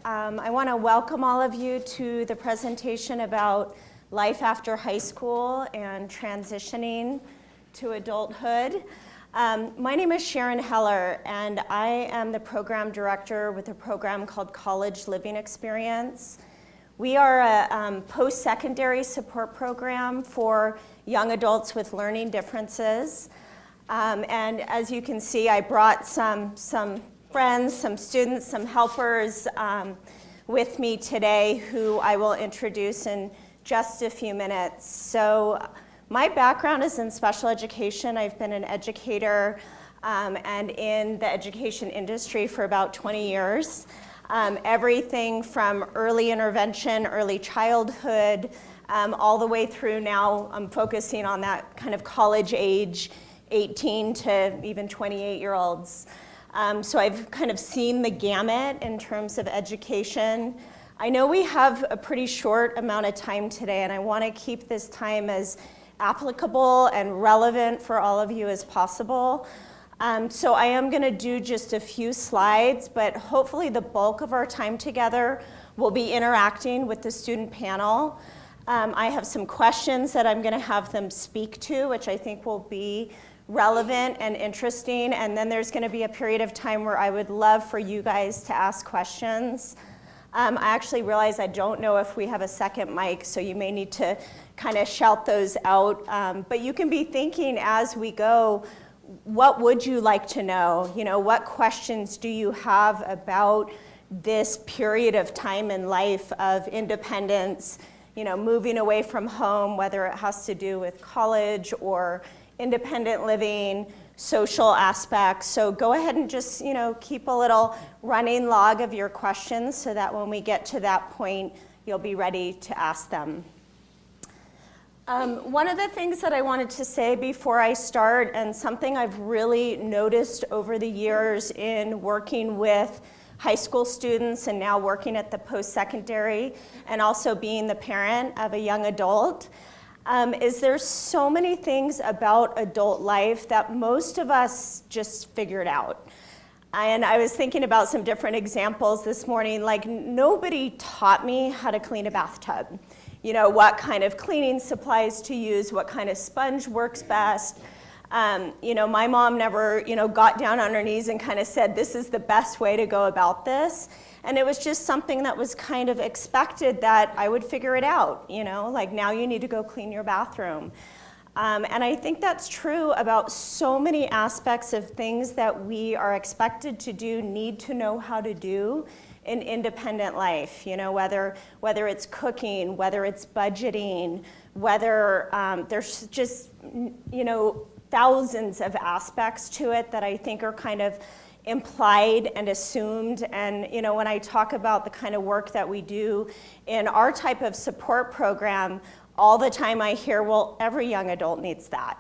I want to welcome all of you to the presentation about life after high school and transitioning to adulthood. My name is Sharon Heller, and I am the program director with a program called College Living Experience. We are a post-secondary support program for young adults with learning differences. And as you can see, I brought some friends, some students, some helpers with me today who I will introduce in just a few minutes. So my background is in special education. I've been an educator and in the education industry for about 20 years. Everything from early intervention, early childhood, all the way through now I'm focusing on that kind of college age, 18 to even 28-year-olds. So I've kind of seen the gamut in terms of education. I know we have a pretty short amount of time today, and I want to keep this time as applicable and relevant for all of you as possible. So I am going to do just a few slides, but hopefully the bulk of our time together will be interacting with the student panel. I have some questions that I'm going to have them speak to, which I think will be relevant and interesting, and then there's going to be a period of time where I would love for you guys to ask questions. I actually realize I don't know if we have a second mic, so you may need to kind of shout those out, but you can be thinking as we go, what would you like to know? You know, what questions do you have about this period of time in life of independence, you know, moving away from home, whether it has to do with college or independent living, social aspects. So go ahead and just, you know, keep a little running log of your questions so that when we get to that point, you'll be ready to ask them. One of the things that I wanted to say before I start, and something I've really noticed over the years in working with high school students and now working at the post-secondary and also being the parent of a young adult, is there's so many things about adult life that most of us just figured out. And I was thinking about some different examples this morning, like nobody taught me how to clean a bathtub. You know, what kind of cleaning supplies to use, what kind of sponge works best. You know, my mom never, you know, got down on her knees and kind of said, this is the best way to go about this. And it was just something that was kind of expected that I would figure it out, you know, like now you need to go clean your bathroom. And I think that's true about so many aspects of things that we are expected to do, need to know how to do in independent life, you know, whether it's cooking, whether it's budgeting, whether there's just, you know, thousands of aspects to it that I think are kind of implied and assumed. And you know, when I talk about the kind of work that we do in our type of support program, all the time I hear, well, every young adult needs that,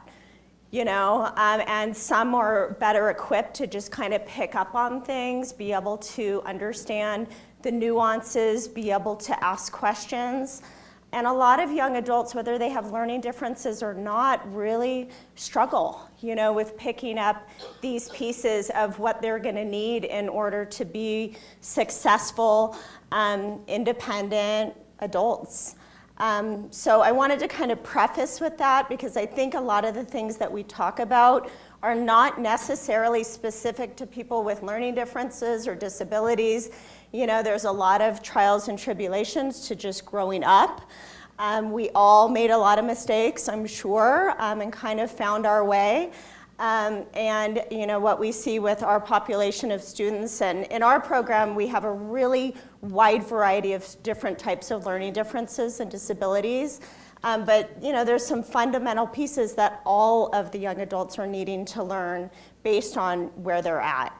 you know, and some are better equipped to just kind of pick up on things, be able to understand the nuances, be able to ask questions. And a lot of young adults, whether they have learning differences or not, really struggle, you know, with picking up these pieces of what they're going to need in order to be successful, independent adults. So I wanted to kind of preface with that because I think a lot of the things that we talk about are not necessarily specific to people with learning differences or disabilities. You know, there's a lot of trials and tribulations to just growing up. We all made a lot of mistakes, I'm sure, and kind of found our way. And you know, what we see with our population of students, and in our program, we have a really wide variety of different types of learning differences and disabilities. But you know, there's some fundamental pieces that all of the young adults are needing to learn based on where they're at.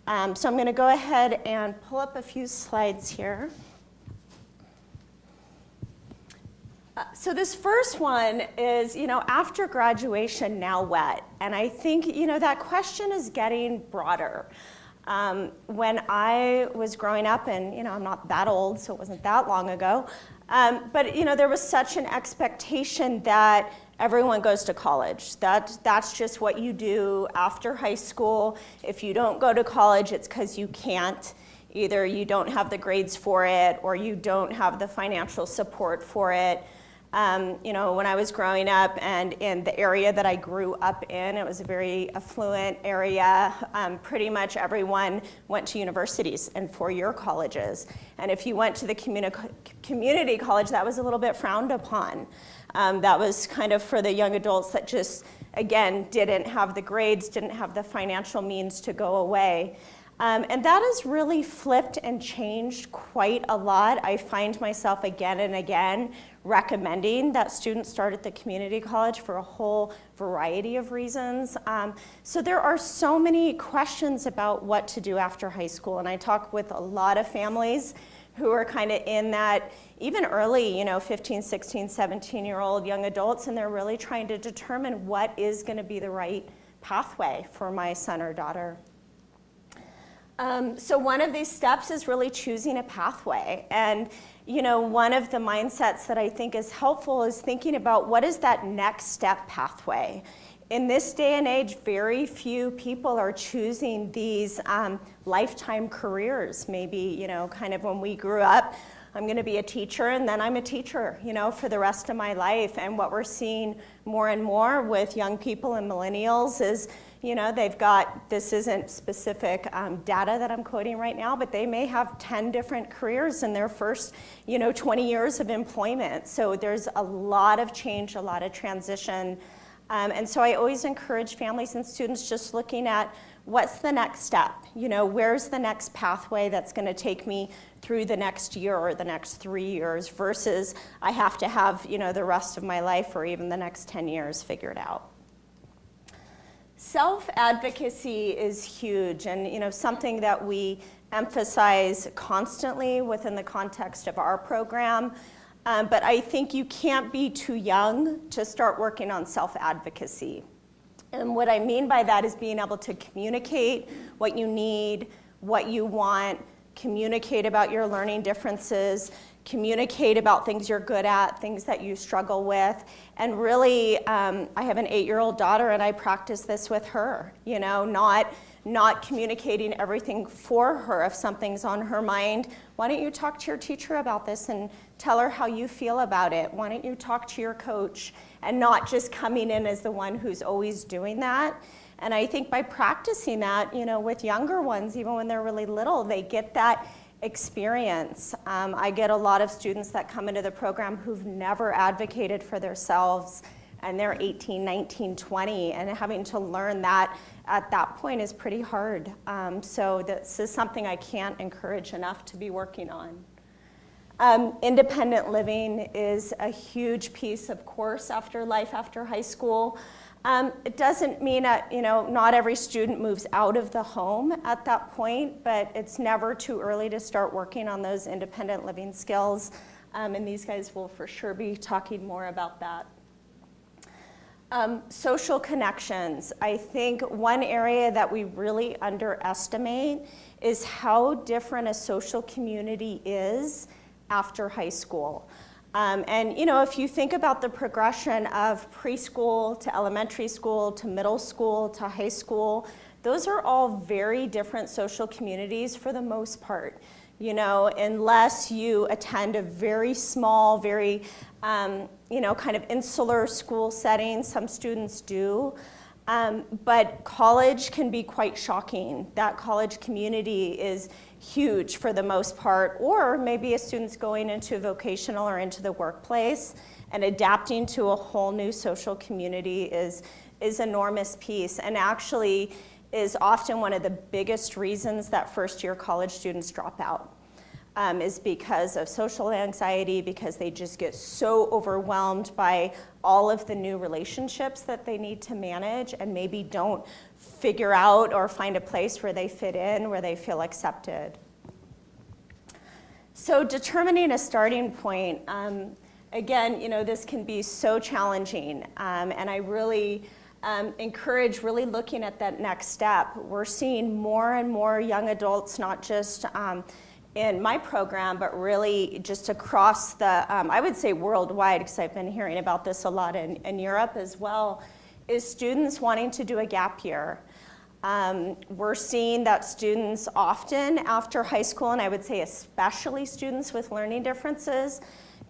So I'm going to go ahead and pull up a few slides here. So this first one is, you know, after graduation, now what? And I think, you know, that question is getting broader. When I was growing up, and, you know, I'm not that old, so it wasn't that long ago, but, you know, there was such an expectation that everyone goes to college. That's just what you do after high school. If you don't go to college, it's because you can't. Either you don't have the grades for it, or you don't have the financial support for it. You know, when I was growing up and in the area that I grew up in, it was a very affluent area. Pretty much everyone went to universities and four-year colleges. And if you went to the community college, that was a little bit frowned upon. That was kind of for the young adults that just, again, didn't have the grades, didn't have the financial means to go away. And that has really flipped and changed quite a lot. I find myself again and again recommending that students start at the community college for a whole variety of reasons. So there are so many questions about what to do after high school, and I talk with a lot of families who are kind of in that even early, you know, 15, 16, 17-year-old young adults, and they're really trying to determine what is going to be the right pathway for my son or daughter. So one of these steps is really choosing a pathway. And, you know, one of the mindsets that I think is helpful is thinking about what is that next step pathway. In this day and age, very few people are choosing these lifetime careers. Maybe, you know, kind of when we grew up, I'm going to be a teacher, and then I'm a teacher, you know, for the rest of my life. And what we're seeing more and more with young people and millennials is, you know, they've got, this isn't specific data that I'm quoting right now, but they may have 10 different careers in their first, you know, 20 years of employment. So there's a lot of change, a lot of transition. And so I always encourage families and students just looking at what's the next step? You know, where's the next pathway that's going to take me through the next year or the next 3 years versus I have to have, you know, the rest of my life or even the next 10 years figured out. Self-advocacy is huge, and, you know, something that we emphasize constantly within the context of our program. But I think you can't be too young to start working on self-advocacy. And what I mean by that is being able to communicate what you need, what you want, communicate about your learning differences, communicate about things you're good at, things that you struggle with. And really, I have an 8-year-old daughter, and I practice this with her, you know, not communicating everything for her. If something's on her mind, why don't you talk to your teacher about this and tell her how you feel about it? Why don't you talk to your coach? And not just coming in as the one who's always doing that. And I think by practicing that, you know, with younger ones, even when they're really little, they get that experience. I get a lot of students that come into the program who've never advocated for themselves, and they're 18, 19, 20, and having to learn that at that point is pretty hard. So this is something I can't encourage enough to be working on. Independent living is a huge piece, of course, after life after high school. It doesn't mean that, you know, not every student moves out of the home at that point, but it's never too early to start working on those independent living skills. And these guys will for sure be talking more about that. Social connections. I think one area that we really underestimate is how different a social community is after high school. And, you know, if you think about the progression of preschool to elementary school to middle school to high school, those are all very different social communities for the most part. You know, unless you attend a very small, very, you know, kind of insular school setting, some students do. But college can be quite shocking. That college community is huge for the most part, or maybe a student's going into vocational or into the workplace, and adapting to a whole new social community is enormous piece, and actually is often one of the biggest reasons that first-year college students drop out. Is because of social anxiety, because they just get so overwhelmed by all of the new relationships that they need to manage and maybe don't figure out or find a place where they fit in, where they feel accepted. So determining a starting point, again, you know, this can be so challenging, and I really encourage really looking at that next step. We're seeing more and more young adults, not just in my program, but really just across the, I would say worldwide, because I've been hearing about this a lot in Europe as well, is students wanting to do a gap year. We're seeing that students often after high school, and I would say especially students with learning differences,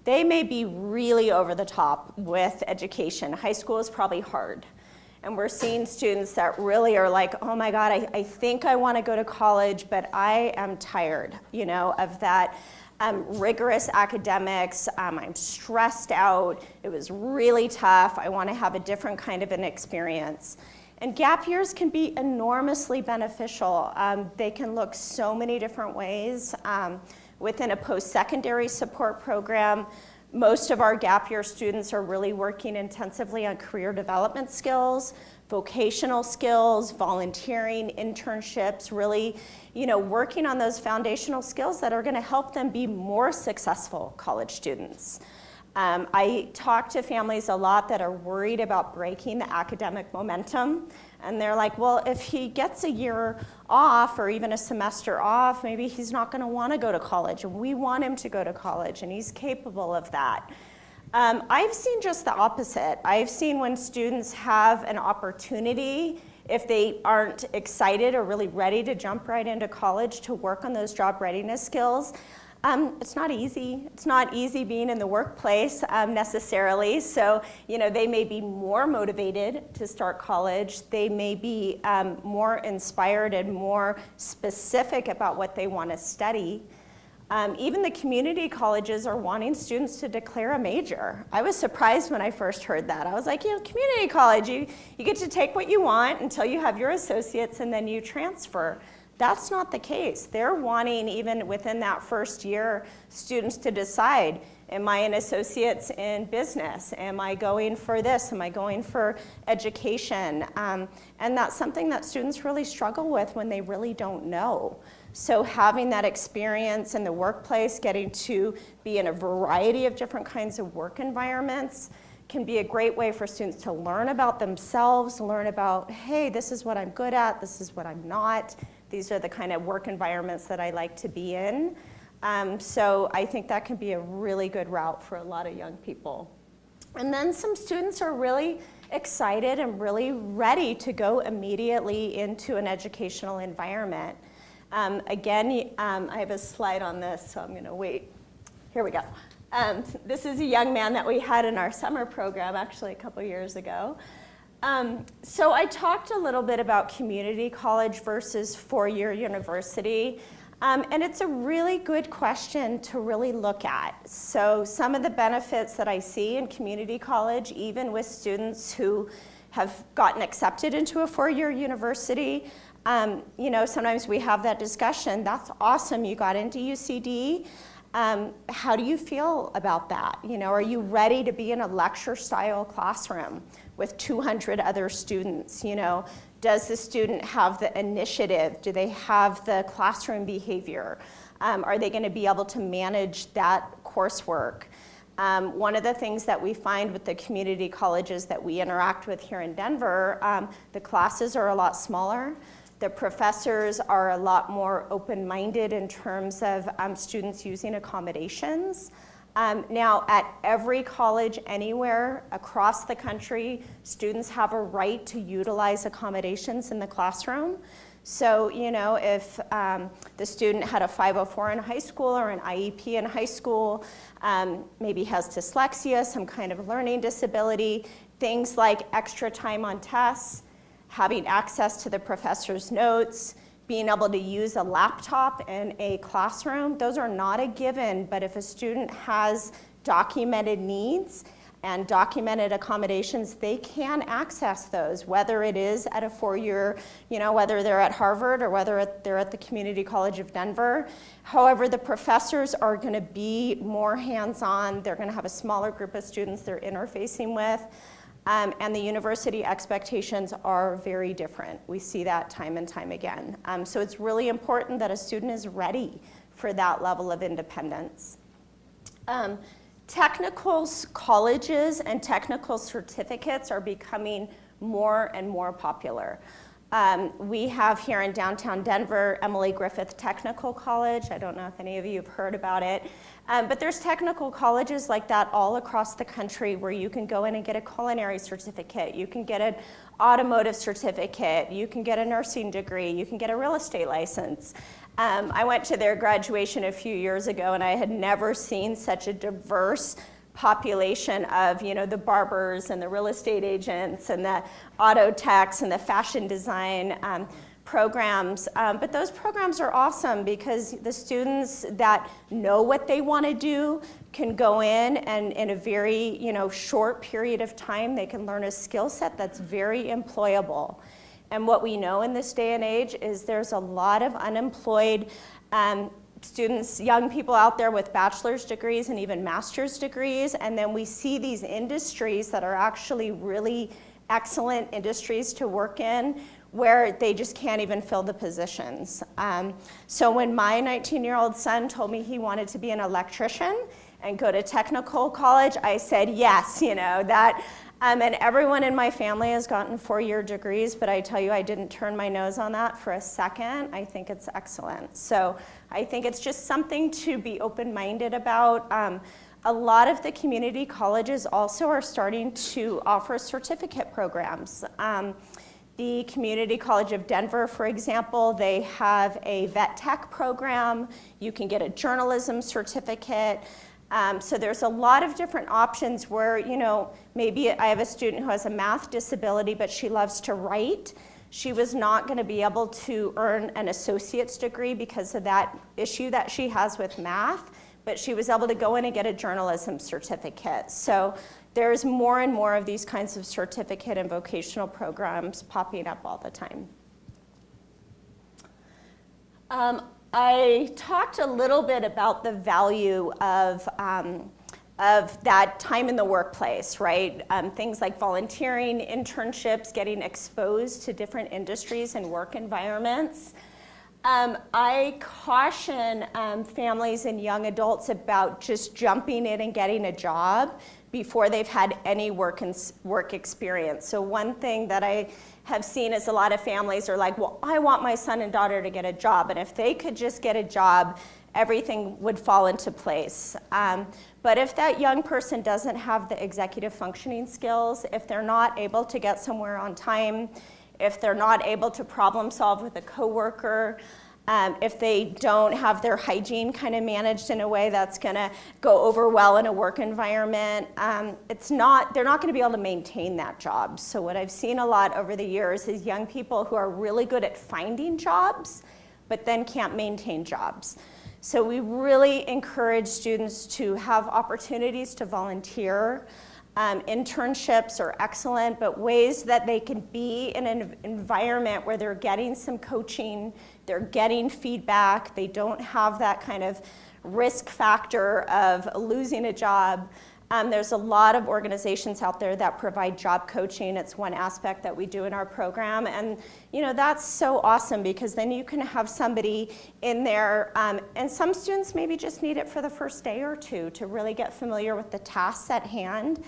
they may be really over the top with education. High school is probably hard. And we're seeing students that really are like, oh my God, I think I want to go to college, but I am tired, you know, of that rigorous academics. I'm stressed out. It was really tough. I want to have a different kind of an experience. And gap years can be enormously beneficial. They can look so many different ways. Within a post-secondary support program, most of our gap year students are really working intensively on career development skills, vocational skills, volunteering, internships, really, you know, working on those foundational skills that are going to help them be more successful college students. I talk to families a lot that are worried about breaking the academic momentum, and they're like, well, if he gets a year off or even a semester off, maybe he's not going to want to go to college, and we want him to go to college, and he's capable of that. I've seen just the opposite. I've seen when students have an opportunity, if they aren't excited or really ready to jump right into college to work on those job readiness skills, it's not easy. It's not easy being in the workplace necessarily. So, you know, they may be more motivated to start college. They may be more inspired and more specific about what they want to study. Even the community colleges are wanting students to declare a major. I was surprised when I first heard that. I was like, you know, community college, you get to take what you want until you have your associates and then you transfer. That's not the case. They're wanting, even within that first year, students to decide, am I an associate's in business? Am I going for this? Am I going for education? And that's something that students really struggle with when they really don't know. So having that experience in the workplace, getting to be in a variety of different kinds of work environments, can be a great way for students to learn about themselves, learn about, hey, this is what I'm good at, this is what I'm not. These are the kind of work environments that I like to be in. So I think that can be a really good route for a lot of young people. And then some students are really excited and really ready to go immediately into an educational environment. Again, I have a slide on this, so I'm going to wait. Here we go. This is a young man that we had in our summer program, actually a couple years ago. So I talked a little bit about community college versus four-year university, and it's a really good question to really look at. So some of the benefits that I see in community college, even with students who have gotten accepted into a four-year university, you know, sometimes we have that discussion, that's awesome, you got into UCD. How do you feel about that? You know, are you ready to be in a lecture-style classroom with 200 other students? You know, does the student have the initiative? Do they have the classroom behavior? Are they going to be able to manage that coursework? One of the things that we find with the community colleges that we interact with here in Denver, the classes are a lot smaller. The professors are a lot more open-minded in terms of students using accommodations. Now, at every college anywhere across the country, students have a right to utilize accommodations in the classroom. So, you know, if the student had a 504 in high school or an IEP in high school, maybe has dyslexia, some kind of learning disability, things like extra time on tests, having access to the professor's notes, being able to use a laptop in a classroom, those are not a given, but if a student has documented needs and documented accommodations, they can access those, whether it is at a four-year, you know, whether they're at Harvard or whether they're at the Community College of Denver. However, the professors are going to be more hands-on. They're going to have a smaller group of students they're interfacing with. And the university expectations are very different. We see that time and time again. So it's really important that a student is ready for that level of independence. Technical colleges and technical certificates are becoming more and more popular. We have here in downtown Denver, Emily Griffith Technical College. I don't know if any of you have heard about it. But there's technical colleges like that all across the country where you can go in and get a culinary certificate. You can get an automotive certificate. You can get a nursing degree. You can get a real estate license. I went to their graduation a few years ago, and I had never seen such a diverse population of, the barbers and the real estate agents and the auto techs and the fashion design programs. But those programs are awesome because the students that know what they want to do can go in and in a very, short period of time, they can learn a skill set that's very employable. And what we know in this day and age is there's a lot of unemployed students, young people out there with bachelor's degrees and even master's degrees, and then we see these industries that are actually really excellent industries to work in where they just can't even fill the positions. So when my 19-year-old son told me he wanted to be an electrician and go to technical college, I said yes, that. And everyone in my family has gotten 4-year degrees, but I tell you, I didn't turn my nose on that for a second. I think it's excellent. So I think it's just something to be open-minded about. A lot of the community colleges also are starting to offer certificate programs. The Community College of Denver, for example, they have a vet tech program. You can get a journalism certificate. So there's a lot of different options where, maybe I have a student who has a math disability, but she loves to write. She was not going to be able to earn an associate's degree because of that issue that she has with math, but she was able to go in and get a journalism certificate. So there's more and more of these kinds of certificate and vocational programs popping up all the time. I talked a little bit about the value of that time in the workplace, right? Things like volunteering, internships, getting exposed to different industries and work environments. I caution families and young adults about just jumping in and getting a job before they've had any work experience. So one thing that I have seen is a lot of families are like, well, I want my son and daughter to get a job, and if they could just get a job, everything would fall into place. But if that young person doesn't have the executive functioning skills, if they're not able to get somewhere on time, if they're not able to problem solve with a coworker, if they don't have their hygiene kind of managed in a way that's going to go over well in a work environment, they're not going to be able to maintain that job. So what I've seen a lot over the years is young people who are really good at finding jobs, but then can't maintain jobs. So we really encourage students to have opportunities to volunteer. Internships are excellent, but ways that they can be in an environment where they're getting some coaching, they're getting feedback, they don't have that kind of risk factor of losing a job. There's a lot of organizations out there that provide job coaching. It's one aspect that we do in our program, and that's so awesome because then you can have somebody in there, and some students maybe just need it for the first day or two to really get familiar with the tasks at hand.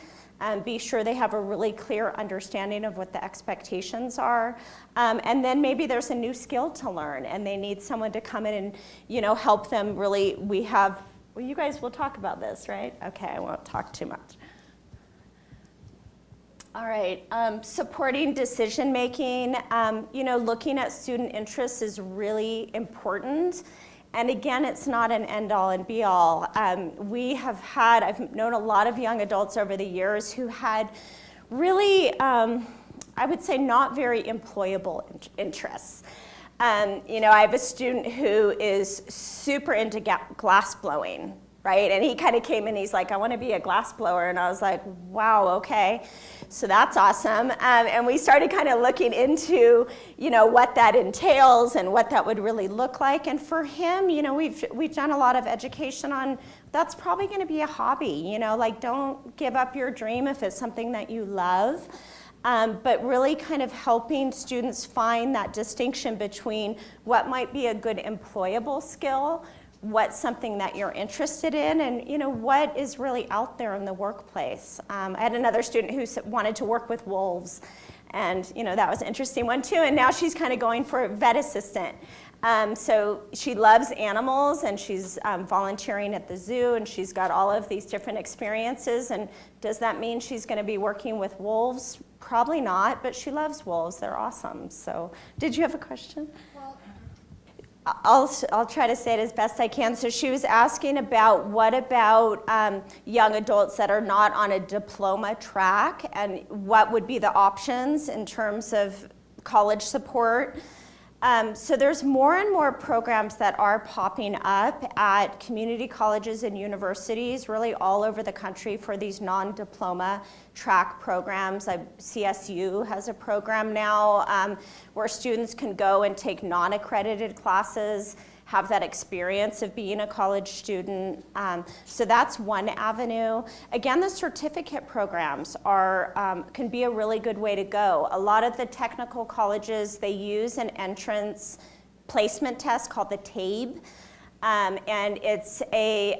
Be sure they have a really clear understanding of what the expectations are. And then maybe there's a new skill to learn and they need someone to come in and help them really. Well, you guys will talk about this, right? Okay, I won't talk too much. All right, supporting decision making. Looking at student interests is really important. And again, it's not an end-all and be-all. I've known a lot of young adults over the years who had really, I would say, not very employable interests. I have a student who is super into glass blowing, right? And he kind of came in, he's like, I want to be a glass blower. And I was like, wow, okay. So that's awesome. And we started kind of looking into, what that entails and what that would really look like. And for him, we've done a lot of education on that's probably going to be a hobby. Don't give up your dream if it's something that you love. But really kind of helping students find that distinction between what might be a good employable skill, what's something that you're interested in, and what is really out there in the workplace. I had another student who wanted to work with wolves, And that was an interesting one too. And now she's kind of going for a vet assistant. So she loves animals, and she's volunteering at the zoo, and she's got all of these different experiences. And does that mean she's going to be working with wolves? Probably not, but she loves wolves. They're awesome. So did you have a question? I'll try to say it as best I can. So she was asking about what about young adults that are not on a diploma track, and what would be the options in terms of college support. So there's more and more programs that are popping up at community colleges and universities really all over the country for these non-diploma track programs. CSU has a program now where students can go and take non-accredited classes, have that experience of being a college student. So that's one avenue. Again, the certificate programs can be a really good way to go. A lot of the technical colleges, they use an entrance placement test called the TABE. And it's a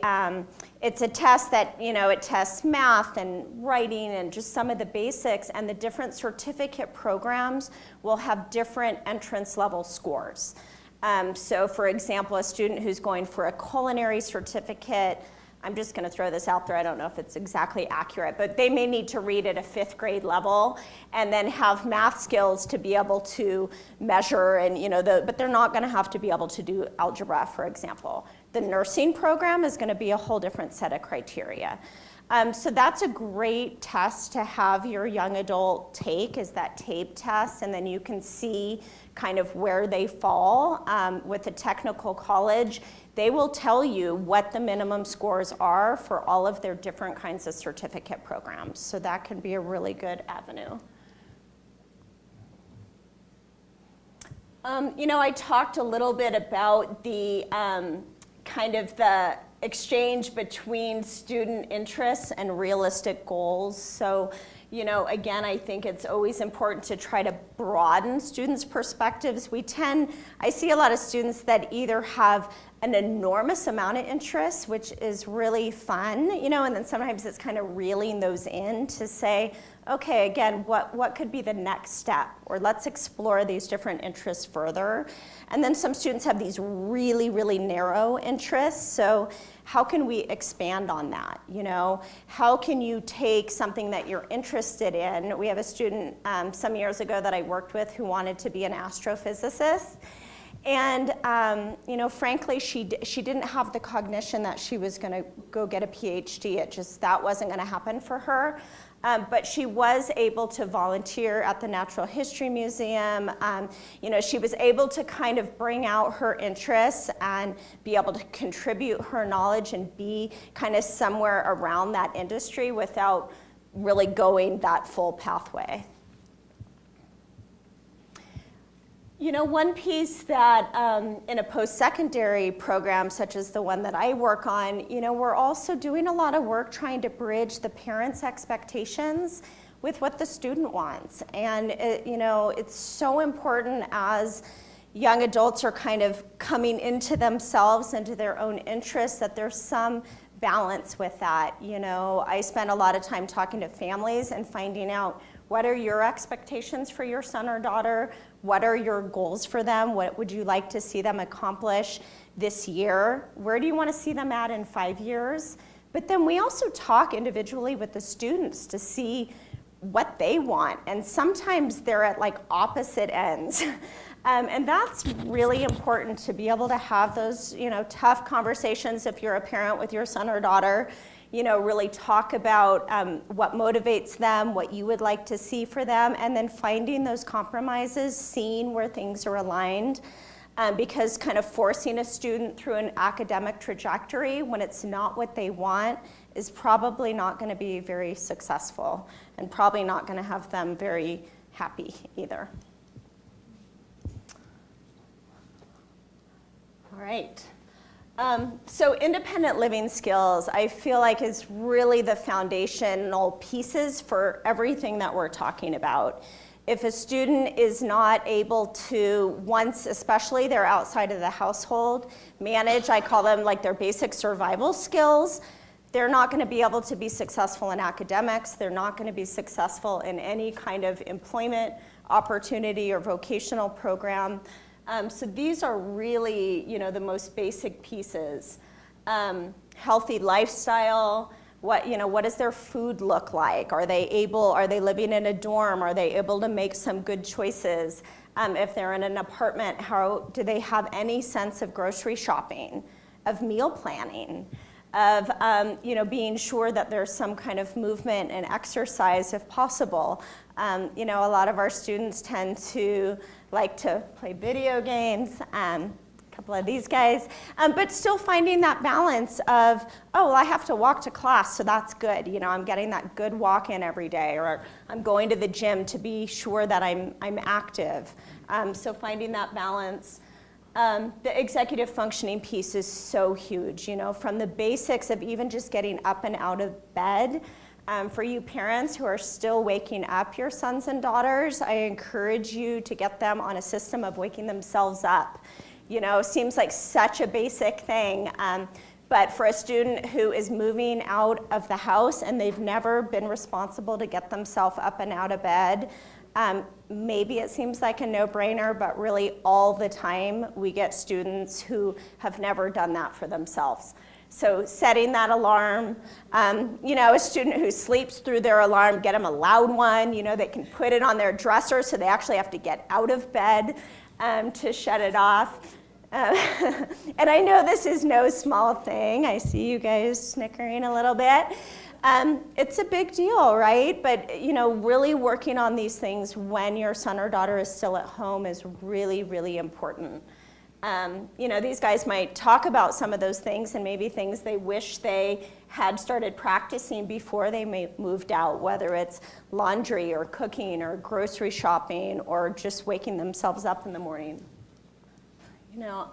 test that, it tests math and writing and just some of the basics, and the different certificate programs will have different entrance level scores. So for example, a student who's going for a culinary certificate, I'm just going to throw this out there, I don't know if it's exactly accurate, but they may need to read at a 5th grade level and then have math skills to be able to measure, and but they're not going to have to be able to do algebra, for example. The nursing program is going to be a whole different set of criteria. So that's a great test to have your young adult take, is that TABE test, and then you can see kind of where they fall. With a technical college, they will tell you what the minimum scores are for all of their different kinds of certificate programs. So that can be a really good avenue. I talked a little bit about the kind of the exchange between student interests and realistic goals. So, again, I think it's always important to try to broaden students' perspectives. I see a lot of students that either have an enormous amount of interest, which is really fun, and then sometimes it's kind of reeling those in to say, okay, again, what could be the next step? Or let's explore these different interests further. And then some students have these really, really narrow interests. So how can we expand on that? How can you take something that you're interested in? We have a student some years ago that I worked with who wanted to be an astrophysicist. And frankly, she didn't have the cognition that she was going to go get a PhD. That wasn't going to happen for her. But she was able to volunteer at the Natural History Museum. She was able to kind of bring out her interests and be able to contribute her knowledge and be kind of somewhere around that industry without really going that full pathway. One piece that in a post-secondary program such as the one that I work on, we're also doing a lot of work trying to bridge the parents' expectations with what the student wants. And it's so important as young adults are kind of coming into themselves, into their own interests, that there's some balance with that. I spend a lot of time talking to families and finding out, what are your expectations for your son or daughter? What are your goals for them? What would you like to see them accomplish this year? Where do you want to see them at in 5 years? But then we also talk individually with the students to see what they want. And sometimes they're at like opposite ends. And that's really important to be able to have those, tough conversations if you're a parent with your son or daughter. Really talk about what motivates them, what you would like to see for them, and then finding those compromises, seeing where things are aligned. Because kind of forcing a student through an academic trajectory when it's not what they want is probably not going to be very successful, and probably not going to have them very happy either. All right. So independent living skills, I feel like, is really the foundational pieces for everything that we're talking about. If a student is not able to, once especially they're outside of the household, manage, I call them like their basic survival skills, they're not going to be able to be successful in academics. They're not going to be successful in any kind of employment opportunity or vocational program. So these are really, you know, the most basic pieces. Healthy lifestyle. What does their food look like? Are they living in a dorm? Are they able to make some good choices? If they're in an apartment, how do they have any sense of grocery shopping, of meal planning, of being sure that there's some kind of movement and exercise if possible? A lot of our students tend to like to play video games, a couple of these guys, but still finding that balance of, oh, well, I have to walk to class, so that's good. I'm getting that good walk in every day, or I'm going to the gym to be sure that I'm active. So finding that balance. The executive functioning piece is so huge, from the basics of even just getting up and out of bed. For you parents who are still waking up your sons and daughters, I encourage you to get them on a system of waking themselves up. Seems like such a basic thing, but for a student who is moving out of the house and they've never been responsible to get themselves up and out of bed, maybe it seems like a no-brainer, but really all the time we get students who have never done that for themselves. So setting that alarm, a student who sleeps through their alarm, get them a loud one, they can put it on their dresser so they actually have to get out of bed to shut it off. And I know this is no small thing. I see you guys snickering a little bit. It's a big deal, right? But, really working on these things when your son or daughter is still at home is really, really important. These guys might talk about some of those things and maybe things they wish they had started practicing before they moved out, whether it's laundry or cooking or grocery shopping or just waking themselves up in the morning.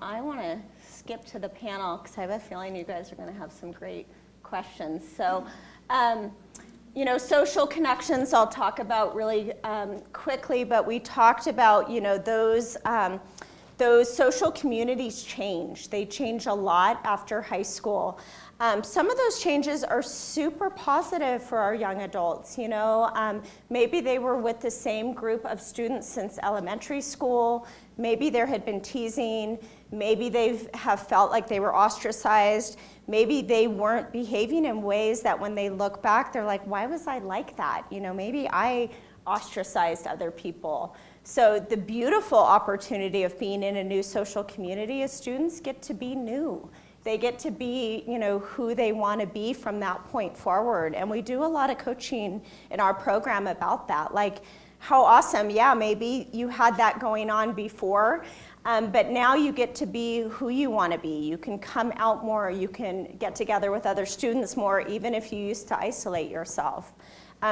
I want to skip to the panel because I have a feeling you guys are going to have some great questions. So, social connections I'll talk about really quickly, but we talked about, those social communities change. They change a lot after high school. Some of those changes are super positive for our young adults. Maybe they were with the same group of students since elementary school. Maybe there had been teasing. Maybe they have felt like they were ostracized. Maybe they weren't behaving in ways that when they look back, they're like, why was I like that? Maybe I ostracized other people. So the beautiful opportunity of being in a new social community is students get to be new. They get to be, who they want to be from that point forward. And we do a lot of coaching in our program about that. Like, how awesome, yeah, maybe you had that going on before, but now you get to be who you want to be. You can come out more, you can get together with other students more, even if you used to isolate yourself.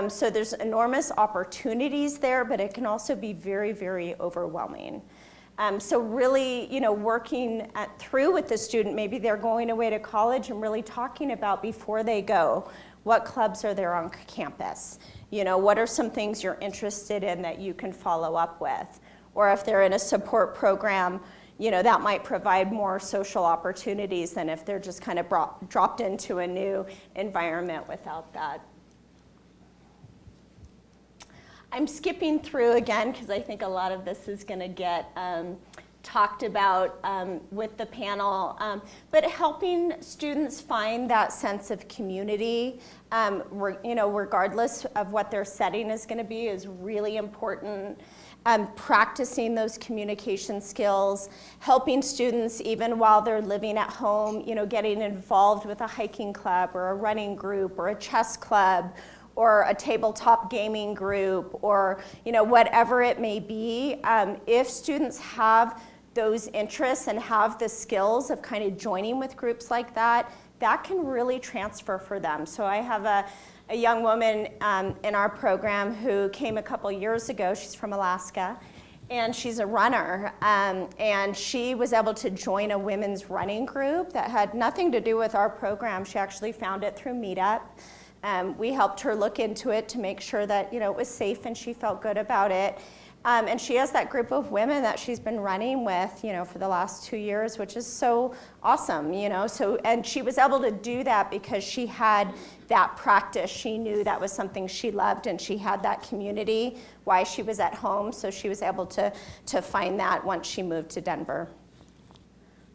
So there's enormous opportunities there, but it can also be very, very overwhelming. So really, working through with the student, maybe they're going away to college and really talking about before they go, what clubs are there on campus? What are some things you're interested in that you can follow up with? Or if they're in a support program, that might provide more social opportunities than if they're just kind of dropped into a new environment without that. I'm skipping through again because I think a lot of this is going to get talked about with the panel, but helping students find that sense of community, regardless of what their setting is going to be, is really important. Practicing those communication skills, helping students even while they're living at home, getting involved with a hiking club or a running group or a chess club or a tabletop gaming group, or whatever it may be. If students have those interests and have the skills of kind of joining with groups like that, that can really transfer for them. So I have a young woman in our program who came a couple years ago. She's from Alaska, and she's a runner. And she was able to join a women's running group that had nothing to do with our program. She actually found it through Meetup. We helped her look into it to make sure that it was safe and she felt good about it. And she has that group of women that she's been running with, for the last 2 years, which is so awesome, So, and she was able to do that because she had that practice. She knew that was something she loved, and she had that community while she was at home. So she was able to find that once she moved to Denver.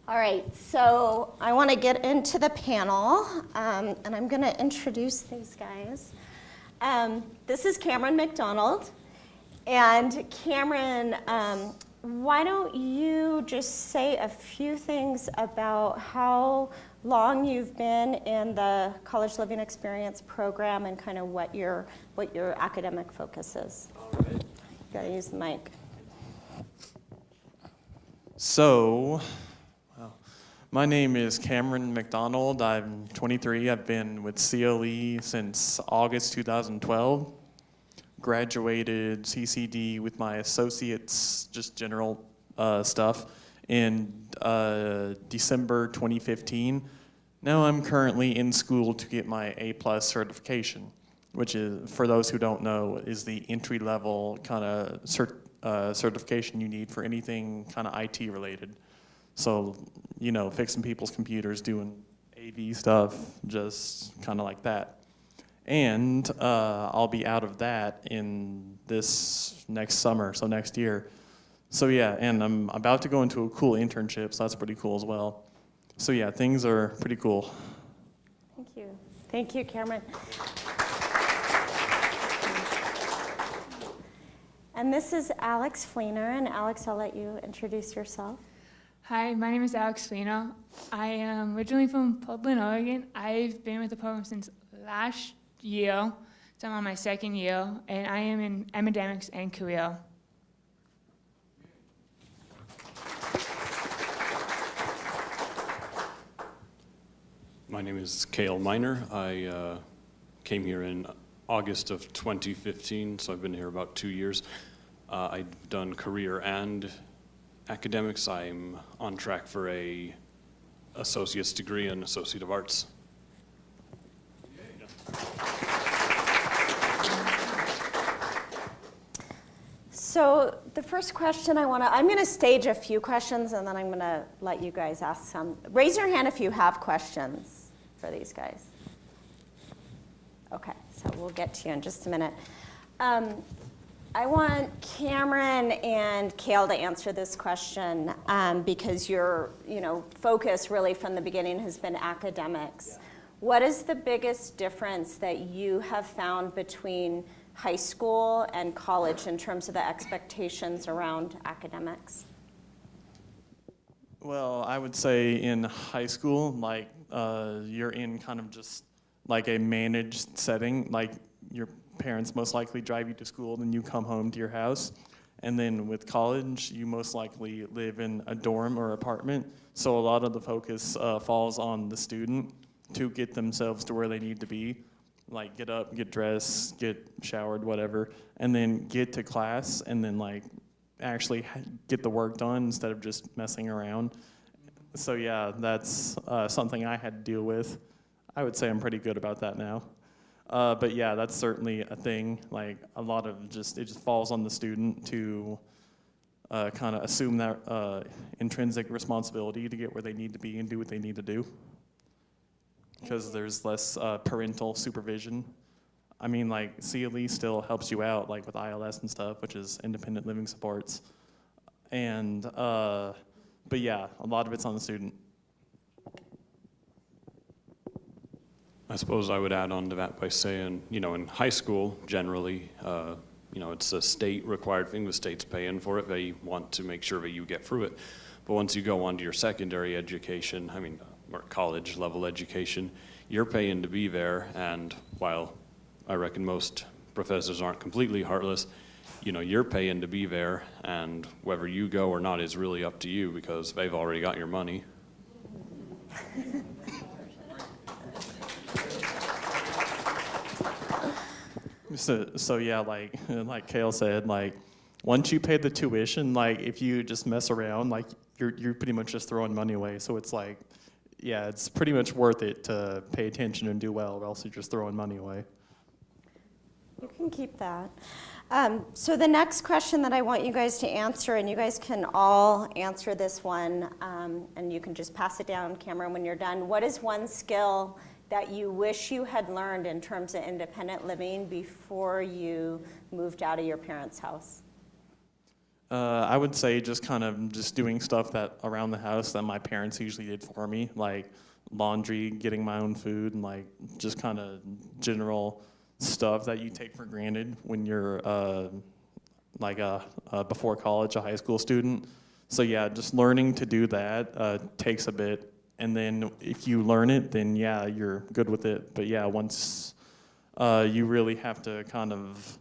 All right, so I want to get into the panel, and I'm going to introduce these guys. This is Cameron McDonald. And Cameron, why don't you just say a few things about how long you've been in the College Living Experience program and kind of what your academic focus is. All right. You gotta use the mic. So, my name is Cameron McDonald. I'm 23. I've been with CLE since August 2012. Graduated CCD with my associates, just general stuff, in December 2015. Now I'm currently in school to get my A+ certification, which is, for those who don't know, is the entry-level kind of certification you need for anything kind of IT related. So, fixing people's computers, doing AV stuff, just kind of like that. And I'll be out of that in this next summer, so next year. So yeah, and I'm about to go into a cool internship, so that's pretty cool as well. So yeah, things are pretty cool. Thank you. Thank you, Cameron. And this is Alex Fleener, and Alex, I'll let you introduce yourself. Hi, my name is Alex Fleener. I am originally from Portland, Oregon. I've been with the program since last year, so I'm on my second year, and I am in academics and career. My name is Cale Miner. I came here in August of 2015, so I've been here about 2 years. I've done career and academics. I'm on track for a associate's degree in Associate of Arts. So the first question I'm going to stage a few questions, and then I'm going to let you guys ask some. Raise your hand if you have questions for these guys. Okay, so we'll get to you in just a minute. I want Cameron and Cale to answer this question because your focus really from the beginning has been academics. Yeah. What is the biggest difference that you have found between high school and college in terms of the expectations around academics? Well, I would say in high school, you're in kind of just like a managed setting, like your parents most likely drive you to school, then you come home to your house. And then with college, you most likely live in a dorm or apartment. So a lot of the focus falls on the student to get themselves to where they need to be. Like get up, get dressed, get showered, whatever, and then get to class and then actually get the work done instead of just messing around. So yeah, that's something I had to deal with. I would say I'm pretty good about that now. But yeah, that's certainly a thing. Like a lot of it just falls on the student to kind of assume that intrinsic responsibility to get where they need to be and do what they need to do. Because there's less parental supervision. I mean, CLE still helps you out, with ILS and stuff, which is independent living supports. And, but yeah, a lot of it's on the student. I suppose I would add on to that by saying, in high school, generally, it's a state-required thing. The state's paying for it. They want to make sure that you get through it. But once you go on to your secondary education, or college-level education, you're paying to be there, and while I reckon most professors aren't completely heartless, you're paying to be there, and whether you go or not is really up to you because they've already got your money. So yeah, like Cale said, once you pay the tuition, if you just mess around, you're pretty much just throwing money away. So it's yeah, it's pretty much worth it to pay attention and do well, or else you're just throwing money away. You can keep that. So the next question that I want you guys to answer, and you guys can all answer this one, and you can just pass it down, Cameron, when you're done. What is one skill that you wish you had learned in terms of independent living before you moved out of your parents' house? I would say just kind of just doing stuff that around the house that my parents usually did for me, like laundry, getting my own food, and like just kind of general stuff that you take for granted when you're before college, a high school student. So yeah, just learning to do that takes a bit, and then if you learn it, then yeah, you're good with it. But yeah, once you really have to kind of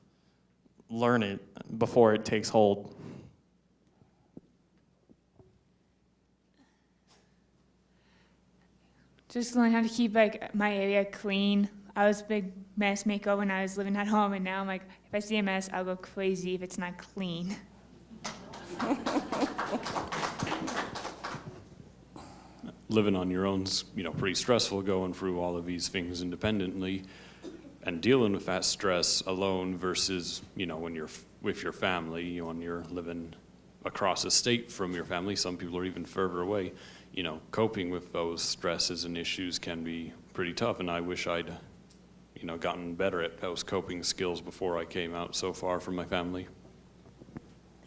learn it before it takes hold. Just learn how to keep like my area clean. I was a big mess maker when I was living at home, and now I'm like, if I see a mess, I'll go crazy if it's not clean. Living on your own's, pretty stressful, going through all of these things independently and dealing with that stress alone versus, when you're with your family, when you're living across the state from your family. Some people are even further away. Coping with those stresses and issues can be pretty tough, and I wish I'd gotten better at those coping skills before I came out so far from my family.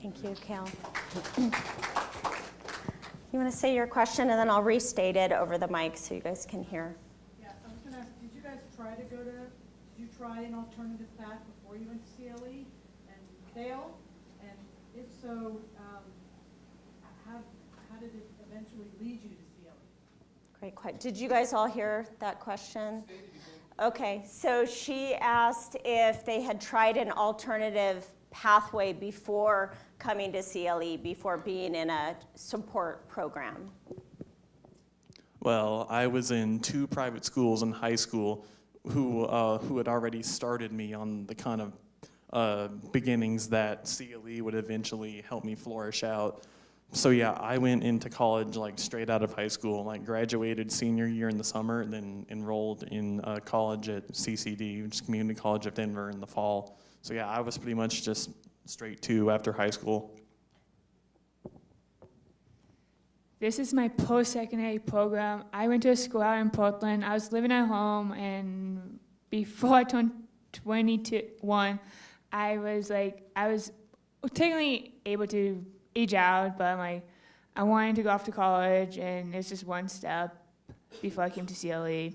Thank you, Cal. You want to say your question, and then I'll restate it over the mic so you guys can hear. Yeah, I was going to ask, did you guys did you try an alternative path before you went to CLE and failed? And if so, how did it eventually lead you to CLE? Great question. Did you guys all hear that question? Okay, so she asked if they had tried an alternative pathway before coming to CLE, before being in a support program. Well, I was in 2 private schools in high school who had already started me on the kind of beginnings that CLE would eventually help me flourish out. So yeah, I went into college like straight out of high school, like graduated senior year in the summer, and then enrolled in college at CCD, which is Community College of Denver, in the fall. So yeah, I was pretty much just straight to after high school. This is my post-secondary program. I went to a school out in Portland. I was living at home, and before I turned 21, I was technically able to age out, but I wanted to go off to college, and it's just one step before I came to CLE.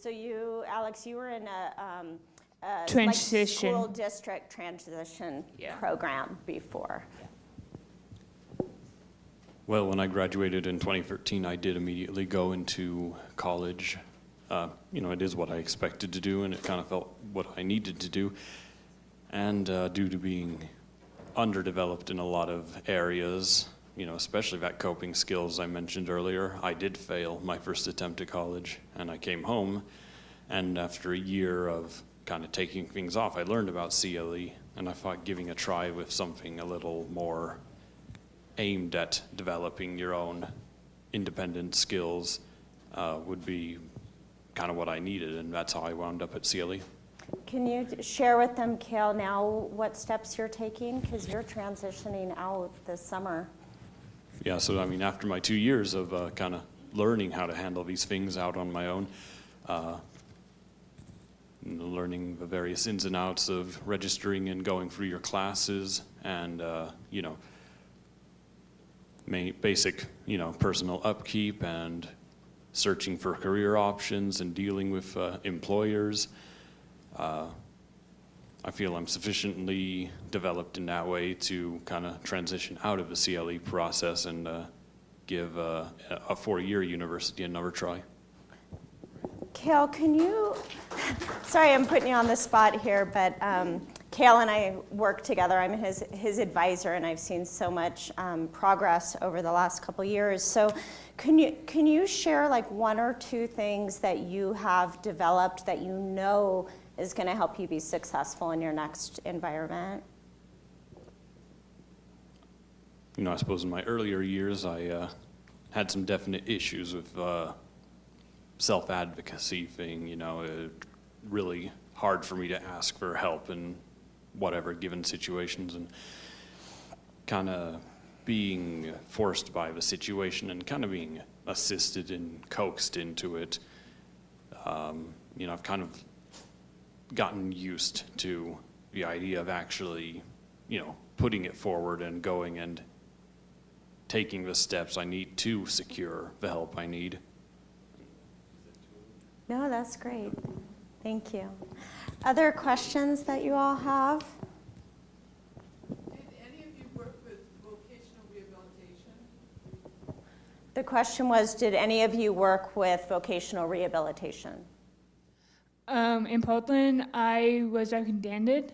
So you, Alex, you were in a transition school district transition program before. Well, when I graduated in 2013, I did immediately go into college. It is what I expected to do, and it kind of felt what I needed to do. And due to being underdeveloped in a lot of areas, especially that coping skills I mentioned earlier, I did fail my first attempt at college, and I came home, and after a year of kind of taking things off, I learned about CLE, and I thought giving a try with something a little more aimed at developing your own independent skills would be kind of what I needed, and that's how I wound up at CLE. Can you share with them, Kale, now what steps you're taking? Because you're transitioning out this summer. Yeah, so after my 2 years of kind of learning how to handle these things out on my own, learning the various ins and outs of registering and going through your classes, and basic personal upkeep and searching for career options and dealing with employers. I feel I'm sufficiently developed in that way to kind of transition out of the CLE process and give a 4-year university another try. Kale, can you, sorry I'm putting you on the spot here, but Kale and I work together. I'm his advisor, and I've seen so much progress over the last couple years. So can you share like 1 or 2 things that you have developed that you know is going to help you be successful in your next environment? I suppose in my earlier years, I had some definite issues with self-advocacy thing, really hard for me to ask for help in whatever given situations, and kind of being forced by the situation and kind of being assisted and coaxed into it. You know, I've kind of gotten used to the idea of actually, you know, putting it forward and going and taking the steps I need to secure the help I need. No, that's great. Thank you. Other questions that you all have? Did any of you work with vocational rehabilitation? The question was, did any of you work with vocational rehabilitation? In Portland, I was recommended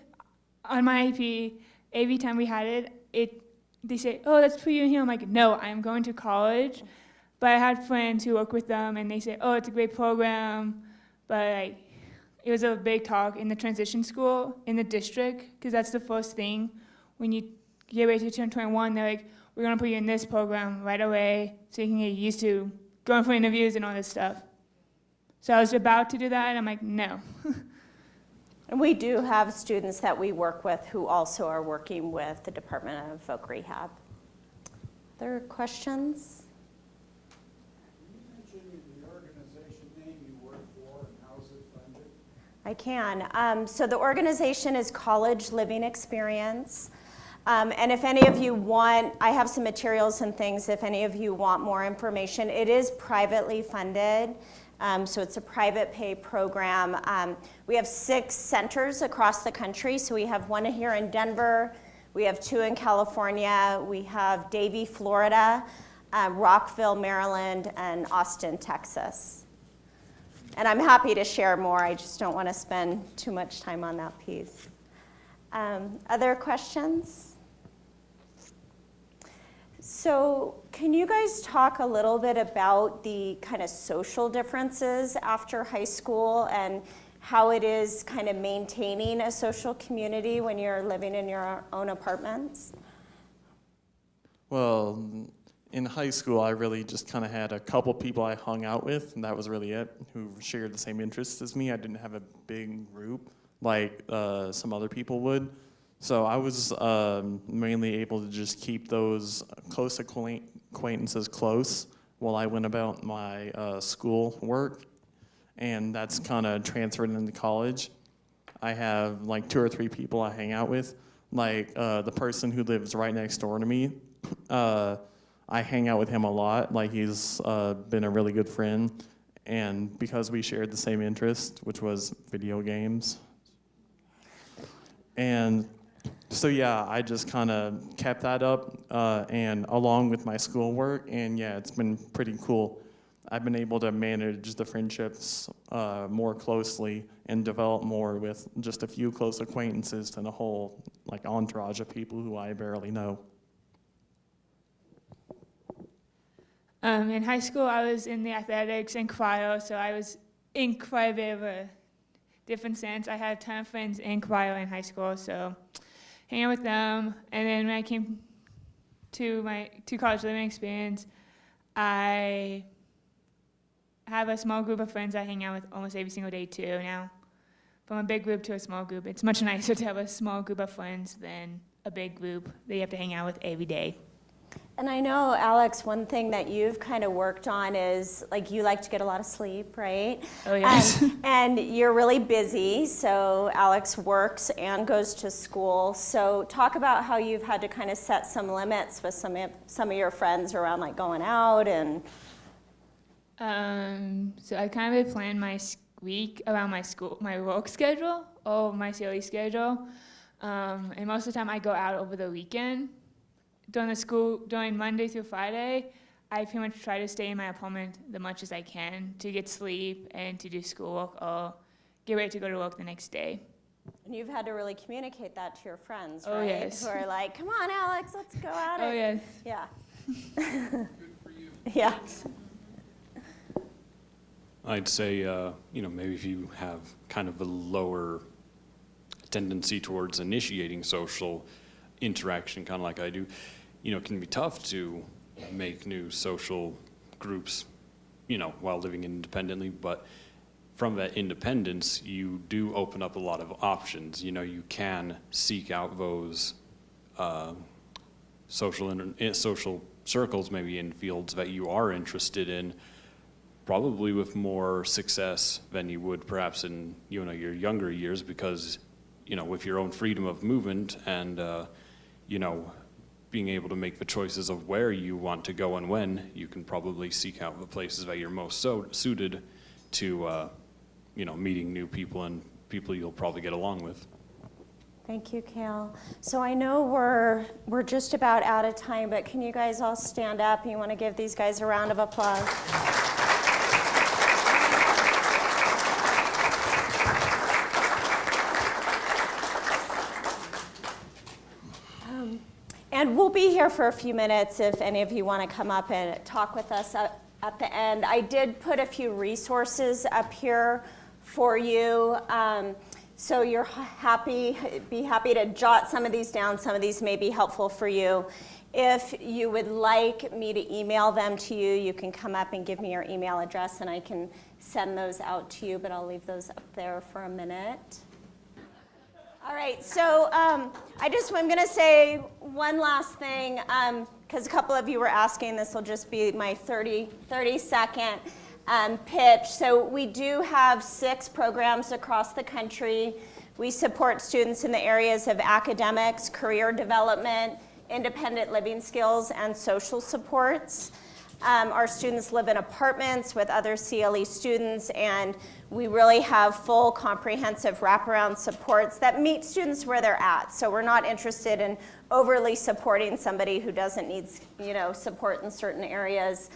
on my IP. Every time we had it, they say, "Oh, let's put you in here." I'm like, "No, I'm going to college." But I had friends who work with them, and they say, "Oh, it's a great program." But like, it was a big talk in the transition school in the district, because that's the first thing when you get ready to turn 21. They're like, "We're going to put you in this program right away so you can get used to going for interviews and all this stuff." So I was about to do that, and I'm like, no. And we do have students that we work with who also are working with the Department of Voc Rehab. Other questions? Can you mention the organization name you work for and how's it funded? I can. So the organization is College Living Experience. And if any of you want, I have some materials and things, if any of you want more information. It is privately funded. So it's a private pay program. We have 6 centers across the country. So we have one here in Denver, we have 2 in California, we have Davie, Florida, Rockville, Maryland, and Austin, Texas. And I'm happy to share more. I just don't want to spend too much time on that piece. Other questions? So can you guys talk a little bit about the kind of social differences after high school and how it is kind of maintaining a social community when you're living in your own apartments? Well, in high school, I really just kind of had a couple people I hung out with, and that was really it, who shared the same interests as me. I didn't have a big group like some other people would. So I was mainly able to just keep those close acquaintances close while I went about my school work, and that's kind of transferred into college. I have like 2 or 3 people I hang out with, like the person who lives right next door to me. I hang out with him a lot. Like, he's been a really good friend, and because we shared the same interest, which was video games. And so yeah, I just kind of kept that up, and along with my schoolwork, and yeah, it's been pretty cool. I've been able to manage the friendships more closely and develop more with just a few close acquaintances than a whole like entourage of people who I barely know. In high school, I was in the athletics and cryo, so I was in quite a bit of a different sense. I had a ton of friends in cryo in high school, so hang out with them. And then when I came to my college living experience, I have a small group of friends I hang out with almost every single day too now. From a big group to a small group. It's much nicer to have a small group of friends than a big group that you have to hang out with every day. And I know, Alex, one thing that you've kind of worked on is, like, you like to get a lot of sleep, right? Oh, yes. And you're really busy, so Alex works and goes to school. So talk about how you've had to kind of set some limits with some of your friends around, like, going out and... So I kind of plan my week around my work schedule or my CLE schedule. And most of the time I go out over the weekend. During Monday through Friday, I pretty much try to stay in my apartment the much as I can to get sleep and to do schoolwork or get ready to go to work the next day. And you've had to really communicate that to your friends, Oh, right? yes. Who are like, come on, Alex, let's go at it. Oh, yes. Yeah. Good for you. Yeah. I'd say, maybe if you have kind of a lower tendency towards initiating social interaction, kind of like I do, it can be tough to make new social groups, while living independently. But from that independence, you do open up a lot of options. You know, you can seek out those social circles, maybe in fields that you are interested in, probably with more success than you would perhaps in, you know, your younger years, because, you know, with your own freedom of movement and, you know, being able to make the choices of where you want to go and when, you can probably seek out the places that you're most suited to, you know, meeting new people and people you'll probably get along with. Thank you, Cale. So I know we're just about out of time, but can you guys all stand up? You want to give these guys a round of applause? And we'll be here for a few minutes if any of you want to come up and talk with us at the end. I did put a few resources up here for you. So you're be happy to jot some of these down. Some of these may be helpful for you. If you would like me to email them to you, you can come up and give me your email address and I can send those out to you, but I'll leave those up there for a minute. All right, so I'm going to say one last thing, because a couple of you were asking. This will just be my 30-second pitch. So we do have 6 programs across the country. We support students in the areas of academics, career development, independent living skills, and social supports. Our students live in apartments with other CLE students, and we really have full comprehensive wraparound supports that meet students where they're at. So we're not interested in overly supporting somebody who doesn't need, you know, support in certain areas.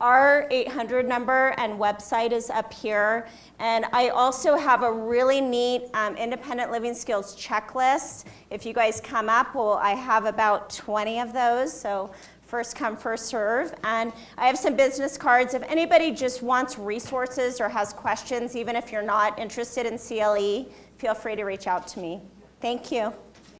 Our 800 number and website is up here. And I also have a really neat independent living skills checklist. If you guys come up, well, I have about 20 of those. So first come, first serve. And I have some business cards. If anybody just wants resources or has questions, even if you're not interested in CLE, feel free to reach out to me. Thank you.